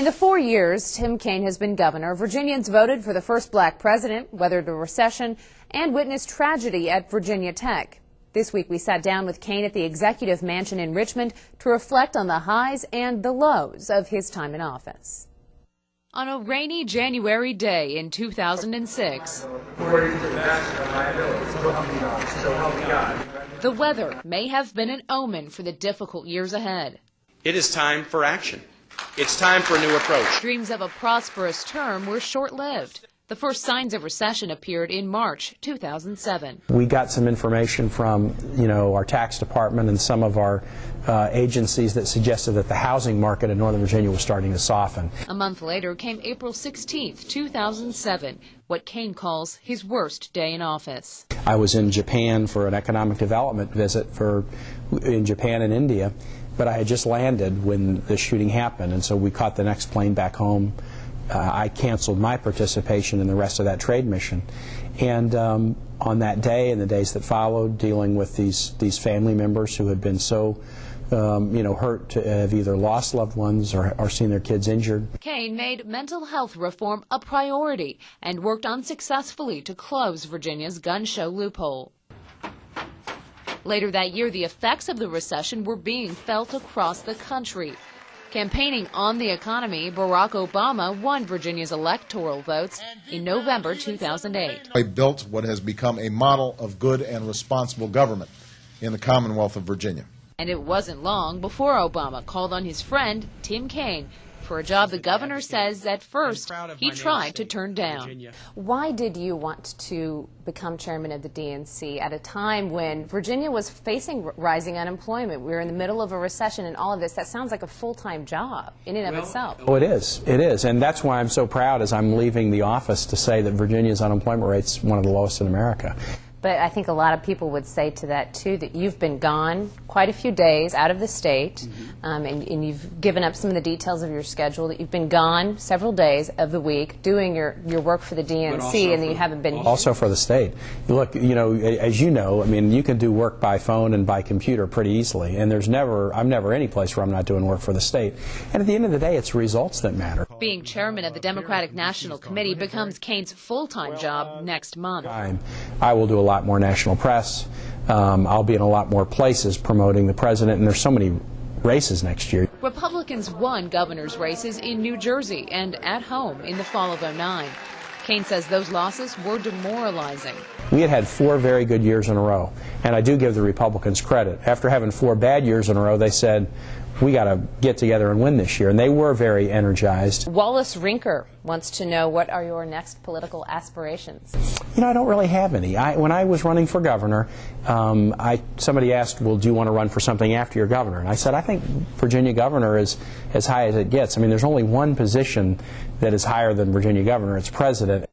In the 4 years Tim Kaine has been governor, Virginians voted for the first black president, weathered a recession, and witnessed tragedy at Virginia Tech. This week we sat down with Kaine at the Executive Mansion in Richmond to reflect on the highs and the lows of his time in office. On a rainy January day in 2006, the weather may have been an omen for the difficult years ahead. It is time for action. It's time for a new approach. Dreams of a prosperous term were short-lived. The first signs of recession appeared in March 2007. We got some information from, our tax department and some of our agencies that suggested that the housing market in Northern Virginia was starting to soften. A month later came April 16, 2007, what Kaine calls his worst day in office. I was in Japan for an economic development visit in Japan and India, but I had just landed when the shooting happened, and so we caught the next plane back home. I canceled my participation in the rest of that trade mission. And on that day and the days that followed, dealing with these family members who had been so hurt to have either lost loved ones or seen their kids injured. Kaine made mental health reform a priority and worked unsuccessfully to close Virginia's gun show loophole. Later that year, the effects of the recession were being felt across the country. Campaigning on the economy, Barack Obama won Virginia's electoral votes in November 2008. I built what has become a model of good and responsible government in the Commonwealth of Virginia. And it wasn't long before Obama called on his friend, Tim Kaine, for a job the governor says at first he tried to turn down. Why did you want to become chairman of the DNC at a time when Virginia was facing rising unemployment? We were in the middle of a recession and all of this. That sounds like a full-time job in and of itself. Oh, it is. It is. And that's why I'm so proud as I'm leaving the office to say that Virginia's unemployment rate's one of the lowest in America. But I think a lot of people would say to that, too, that you've been gone quite a few days out of the state, and you've given up some of the details of your schedule, that you've been gone several days of the week doing your work for the DNC, and that you haven't been... Also for the state. Look, as you know, you can do work by phone and by computer pretty easily, and I'm never any place where I'm not doing work for the state. And at the end of the day, it's results that matter. Being chairman of the Democratic National Committee becomes Kaine's full-time job next month. I will do a lot more national press. I'll be in a lot more places promoting the president, and there's so many races next year. Republicans won governor's races in New Jersey and at home in the fall of '09. Kaine says those losses were demoralizing. We had 4 very good years in a row, and I do give the Republicans credit. After having 4 bad years in a row, they said, we got to get together and win this year, and they were very energized. Wallace Rinker wants to know, what are your next political aspirations? I don't really have any. When I was running for governor, somebody asked, well, do you want to run for something after you're governor? And I said, I think Virginia governor is as high as it gets. There's only one position that is higher than Virginia governor. It's president.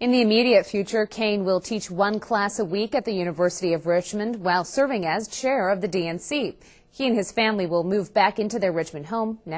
In the immediate future, Kaine will teach 1 class a week at the University of Richmond while serving as chair of the DNC. He and his family will move back into their Richmond home next